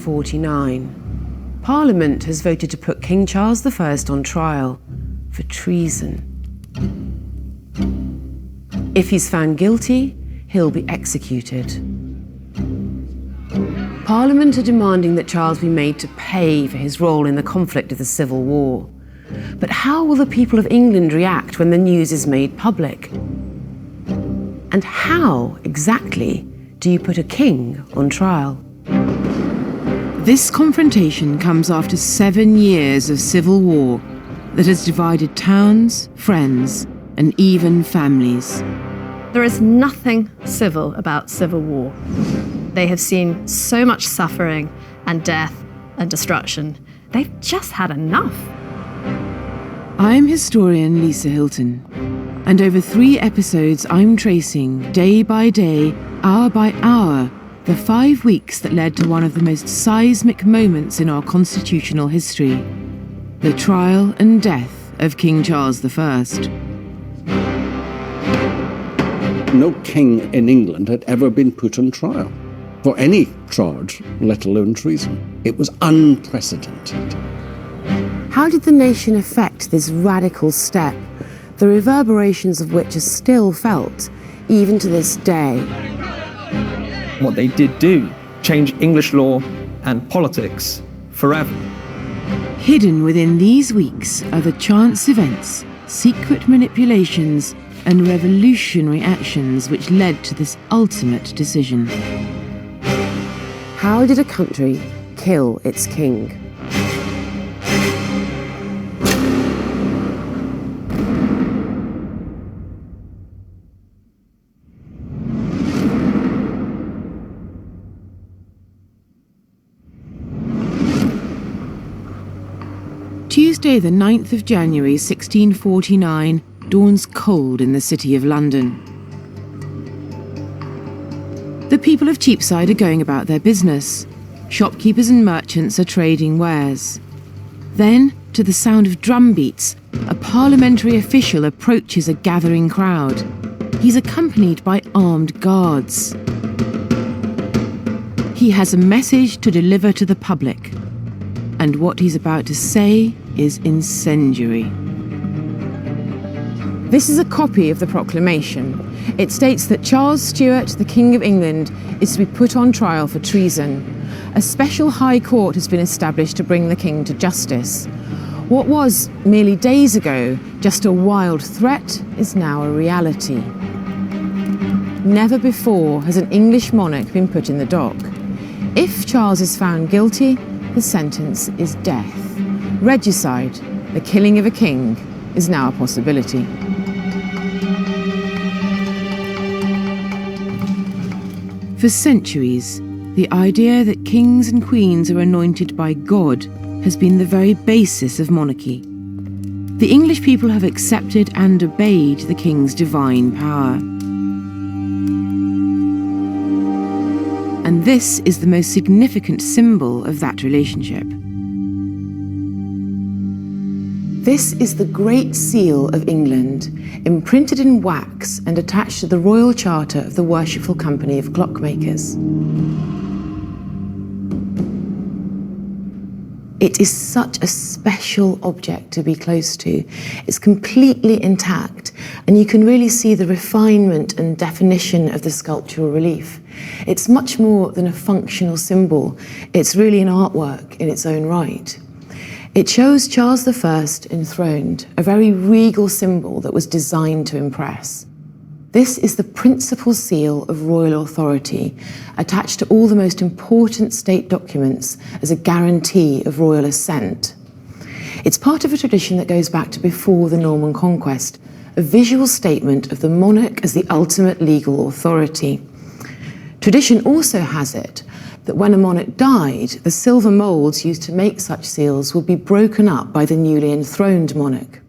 1649. Parliament has voted to put King Charles I on trial for treason. If he's found guilty, he'll be executed. Parliament are demanding that Charles be made to pay for his role in the conflict of the Civil War. But how will the people of England react when the news is made public? And how, exactly, do you put a king on trial? This confrontation comes after 7 years of civil war that has divided towns, friends, and even families. There is nothing civil about civil war. They have seen so much suffering and death and destruction. They've just had enough. I'm historian Lisa Hilton, and over 3 episodes I'm tracing, day by day, hour by hour, the 5 weeks that led to one of the most seismic moments in our constitutional history, the trial and death of King Charles I. No king in England had ever been put on trial for any charge, let alone treason. It was unprecedented. How did the nation effect this radical step, the reverberations of which are still felt, even to this day? What they did do changed English law and politics forever. Hidden within these weeks are the chance events, secret manipulations, and revolutionary actions which led to this ultimate decision. How did a country kill its king? Tuesday, the 9th of January, 1649, dawns cold in the city of London. The people of Cheapside are going about their business. Shopkeepers and merchants are trading wares. Then, to the sound of drum beats, a parliamentary official approaches a gathering crowd. He's accompanied by armed guards. He has a message to deliver to the public, and what he's about to say is incendiary. This is a copy of the proclamation. It states that Charles Stuart, the King of England, is to be put on trial for treason. A special high court has been established to bring the king to justice. What was, merely days ago, just a wild threat is now a reality. Never before has an English monarch been put in the dock. If Charles is found guilty, the sentence is death. Regicide, the killing of a king, is now a possibility. For centuries, the idea that kings and queens are anointed by God has been the very basis of monarchy. The English people have accepted and obeyed the king's divine power. And this is the most significant symbol of that relationship. This is the Great Seal of England, imprinted in wax and attached to the Royal Charter of the Worshipful Company of Clockmakers. It is such a special object to be close to. It's completely intact, and you can really see the refinement and definition of the sculptural relief. It's much more than a functional symbol. It's really an artwork in its own right. It shows Charles I enthroned, a very regal symbol that was designed to impress. This is the principal seal of royal authority, attached to all the most important state documents as a guarantee of royal assent. It's part of a tradition that goes back to before the Norman conquest, a visual statement of the monarch as the ultimate legal authority. Tradition also has it that when a monarch died, the silver moulds used to make such seals would be broken up by the newly enthroned monarch.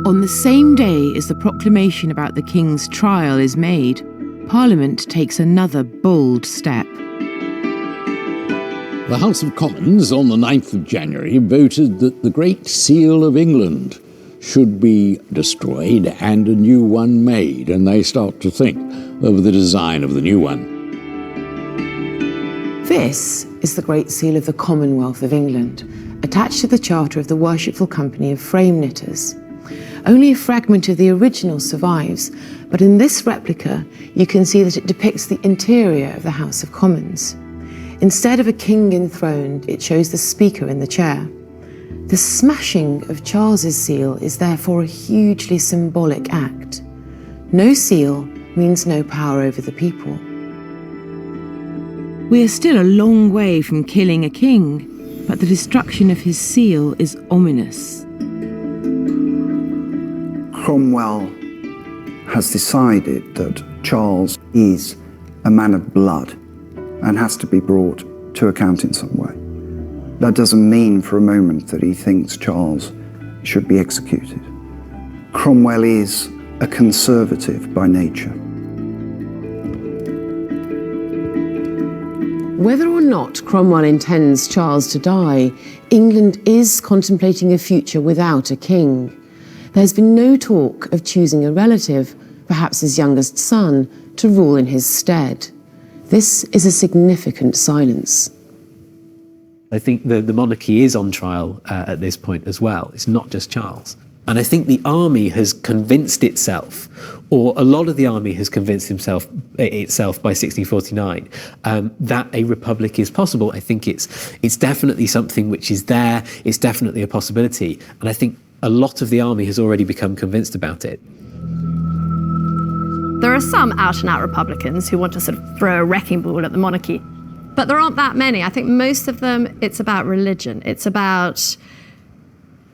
On the same day as the proclamation about the king's trial is made, Parliament takes another bold step. The House of Commons on the 9th of January voted that the Great Seal of England should be destroyed and a new one made, and they start to think over the design of the new one. This is the Great Seal of the Commonwealth of England, attached to the Charter of the Worshipful Company of Frame Knitters. Only a fragment of the original survives, but in this replica you can see that it depicts the interior of the House of Commons. Instead of a king enthroned, it shows the Speaker in the chair. The smashing of Charles's seal is therefore a hugely symbolic act. No seal means no power over the people. We are still a long way from killing a king, but the destruction of his seal is ominous. Cromwell has decided that Charles is a man of blood and has to be brought to account in some way. That doesn't mean for a moment that he thinks Charles should be executed. Cromwell is a conservative by nature. Whether or not Cromwell intends Charles to die, England is contemplating a future without a king. There's been no talk of choosing a relative, perhaps his youngest son, to rule in his stead. This is a significant silence. I think the monarchy is on trial at this point as well. It's not just Charles. And I think the army has convinced itself, or a lot of the army has convinced itself by 1649, that a republic is possible. I think it's definitely something which is there. It's definitely a possibility. And I think a lot of the army has already become convinced about it. There are some out-and-out Republicans who want to sort of throw a wrecking ball at the monarchy, but there aren't that many. I think most of them, it's about religion. It's about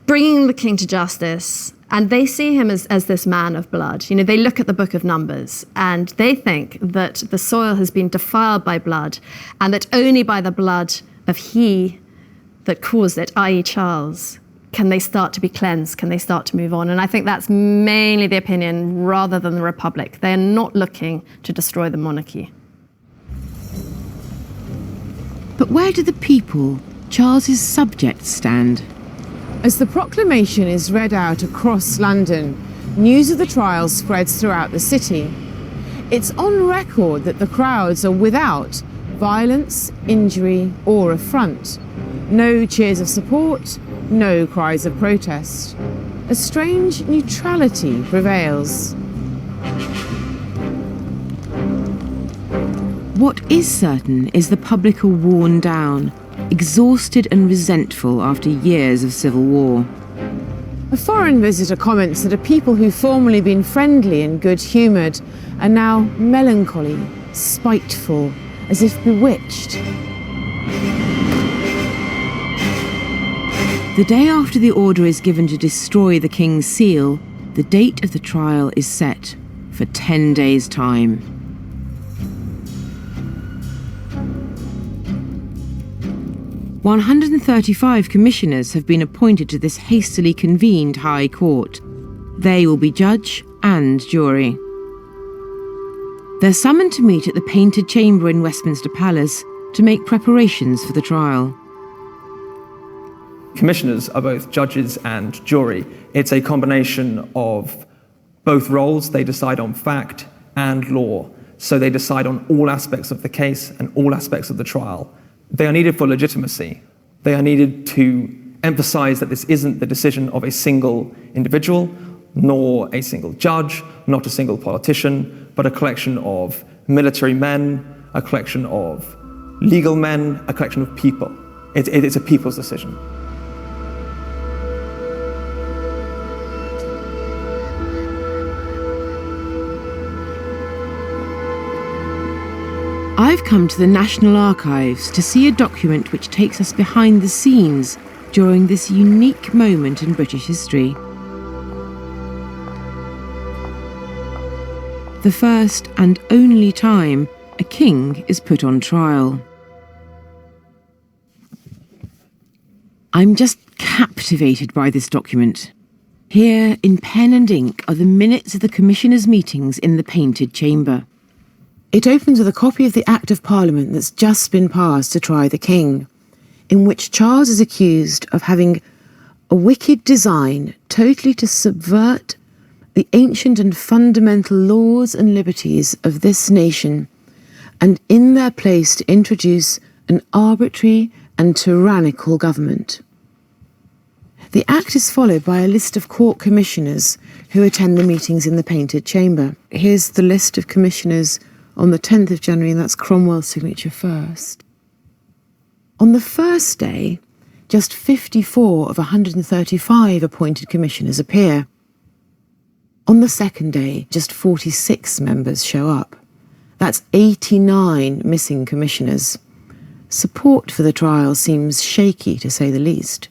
bringing the king to justice, and they see him as this man of blood. You know, they look at the Book of Numbers and they think that the soil has been defiled by blood, and that only by the blood of he that caused it, i.e. Charles, can they start to be cleansed, can they start to move on? And I think that's mainly the opinion rather than the Republic. They're not looking to destroy the monarchy. But where do the people, Charles's subjects, stand? As the proclamation is read out across London, news of the trial spreads throughout the city. It's on record that the crowds are without violence, injury, or affront. No cheers of support, no cries of protest. A strange neutrality prevails. What is certain is the public are worn down, exhausted and resentful after years of civil war. A foreign visitor comments that a people who've formerly been friendly and good-humoured are now melancholy, spiteful, as if bewitched. The day after the order is given to destroy the king's seal, the date of the trial is set for 10 days' time. "135 commissioners have been appointed to this hastily convened High Court. They will be judge and jury. They're summoned to meet at the Painted Chamber in Westminster Palace to make preparations for the trial." Commissioners are both judges and jury. It's a combination of both roles. They decide on fact and law. So they decide on all aspects of the case and all aspects of the trial. They are needed for legitimacy. They are needed to emphasize that this isn't the decision of a single individual, nor a single judge, not a single politician, but a collection of military men, a collection of legal men, a collection of people. It's a people's decision. I've come to the National Archives to see a document which takes us behind the scenes during this unique moment in British history. The first and only time a king is put on trial. I'm just captivated by this document. Here, in pen and ink, are the minutes of the Commissioners' meetings in the Painted Chamber. It opens with a copy of the Act of Parliament that's just been passed to try the king, in which Charles is accused of having a wicked design totally to subvert the ancient and fundamental laws and liberties of this nation, and in their place to introduce an arbitrary and tyrannical government. The Act is followed by a list of court commissioners who attend the meetings in the Painted Chamber. Here's the list of commissioners on the 10th of January, and that's Cromwell's signature first. On the first day, just 54 of 135 appointed commissioners appear. On the second day, just 46 members show up. That's 89 missing commissioners. Support for the trial seems shaky, to say the least.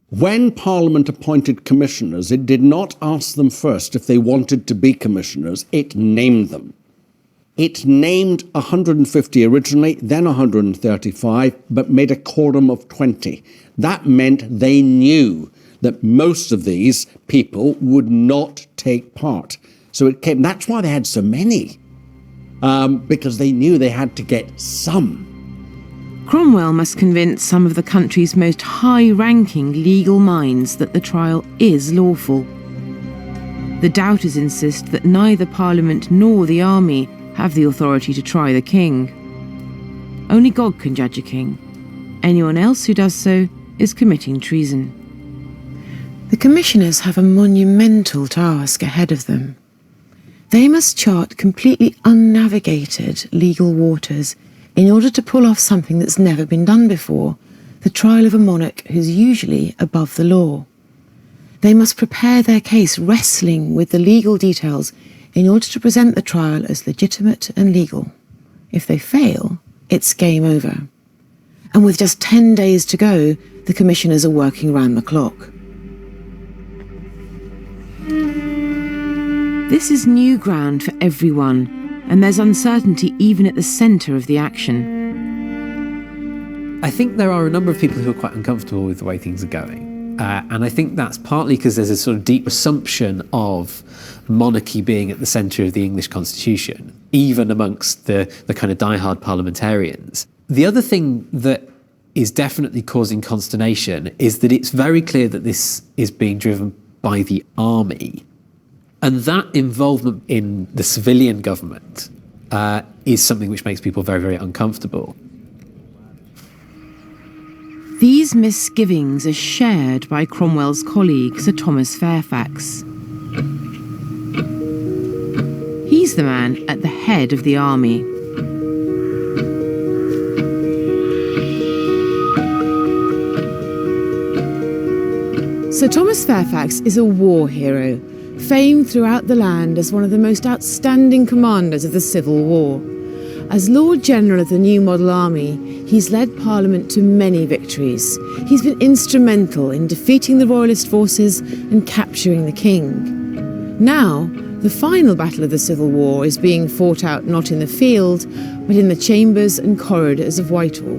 When Parliament appointed commissioners, it did not ask them first if they wanted to be commissioners, it named them. It named 150 originally, then 135, but made a quorum of 20. That meant they knew that most of these people would not take part. So that's why they had so many, because they knew they had to get some. Cromwell must convince some of the country's most high-ranking legal minds that the trial is lawful. The doubters insist that neither Parliament nor the army have the authority to try the king. Only God can judge a king. Anyone else who does so is committing treason. The commissioners have a monumental task ahead of them. They must chart completely unnavigated legal waters in order to pull off something that's never been done before, the trial of a monarch who's usually above the law. They must prepare their case wrestling with the legal details in order to present the trial as legitimate and legal. If they fail, it's game over. And with just 10 days to go, the commissioners are working round the clock. This is new ground for everyone, and there's uncertainty even at the centre of the action. I think there are a number of people who are quite uncomfortable with the way things are going. And I think that's partly because there's a sort of deep assumption of monarchy being at the centre of the English constitution, even amongst the kind of diehard parliamentarians. The other thing that is definitely causing consternation is that it's very clear that this is being driven by the army. And that involvement in the civilian government is something which makes people very, very uncomfortable. These misgivings are shared by Cromwell's colleague, Sir Thomas Fairfax. He's the man at the head of the army. Sir Thomas Fairfax is a war hero, famed throughout the land as one of the most outstanding commanders of the Civil War. As Lord General of the New Model Army, he's led Parliament to many victories. He's been instrumental in defeating the Royalist forces and capturing the King. Now, the final battle of the Civil War is being fought out not in the field, but in the chambers and corridors of Whitehall.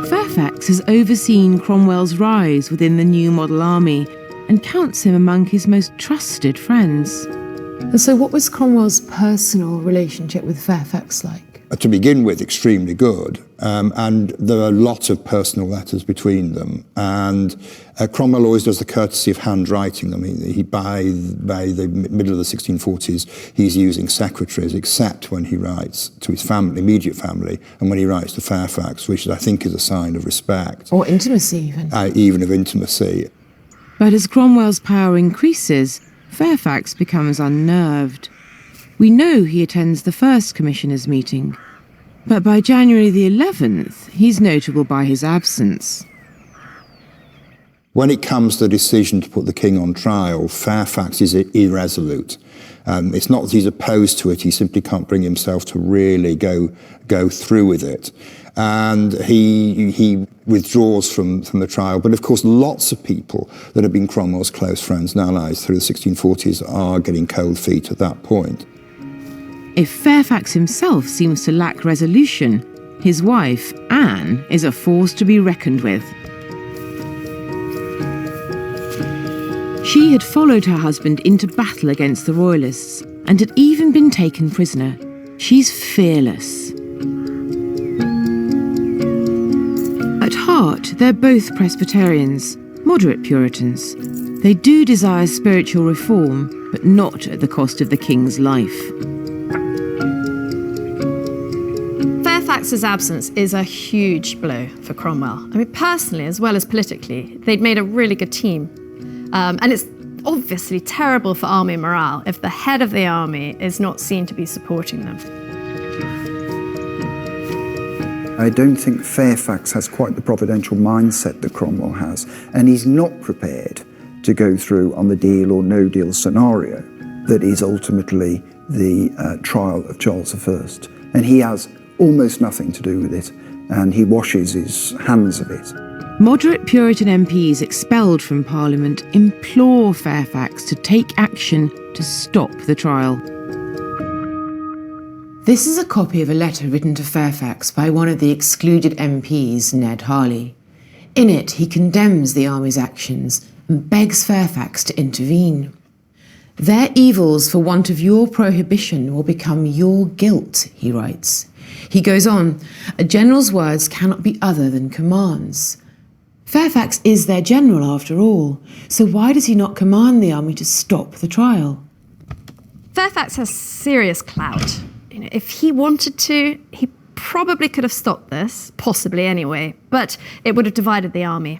Fairfax has overseen Cromwell's rise within the New Model Army and counts him among his most trusted friends. And so what was Cromwell's personal relationship with Fairfax like? To begin with, extremely good. And there are lots of personal letters between them. And Cromwell always does the courtesy of handwriting them. By the middle of the 1640s, he's using secretaries, except when he writes to his family, immediate family, and when he writes to Fairfax, which I think is a sign of respect. Or intimacy, even. Even of intimacy. But as Cromwell's power increases, Fairfax becomes unnerved. We know he attends the first commissioners' meeting, but by January the 11th, he's notable by his absence. When it comes to the decision to put the king on trial, Fairfax is irresolute. It's not that he's opposed to it, he simply can't bring himself to really go through with it. And he withdraws from the trial. But of course, lots of people that have been Cromwell's close friends and allies through the 1640s are getting cold feet at that point. If Fairfax himself seems to lack resolution, his wife, Anne, is a force to be reckoned with. She had followed her husband into battle against the Royalists and had even been taken prisoner. She's fearless. At heart, they're both Presbyterians, moderate Puritans. They do desire spiritual reform, but not at the cost of the king's life. Fairfax's absence is a huge blow for Cromwell. I mean, personally as well as politically, they'd made a really good team. And it's obviously terrible for army morale if the head of the army is not seen to be supporting them. I don't think Fairfax has quite the providential mindset that Cromwell has, and he's not prepared to go through on the deal or no deal scenario that is ultimately the trial of Charles I. And he has almost nothing to do with it, and he washes his hands of it. Moderate Puritan MPs expelled from Parliament implore Fairfax to take action to stop the trial. This is a copy of a letter written to Fairfax by one of the excluded MPs, Ned Harley. In it, he condemns the army's actions and begs Fairfax to intervene. Their evils for want of your prohibition will become your guilt, he writes. He goes on, a general's words cannot be other than commands. Fairfax is their general after all, so why does he not command the army to stop the trial? Fairfax has serious clout. If he wanted to, he probably could have stopped this, possibly anyway, but it would have divided the army.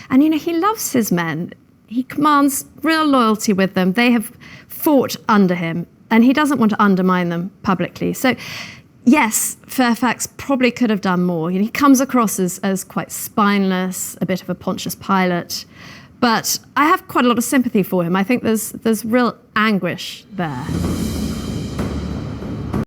And he loves his men. He commands real loyalty with them. They have fought under him, and he doesn't want to undermine them publicly. So, yes, Fairfax probably could have done more. He comes across as quite spineless, a bit of a Pontius Pilate, but I have quite a lot of sympathy for him. I think there's real anguish there.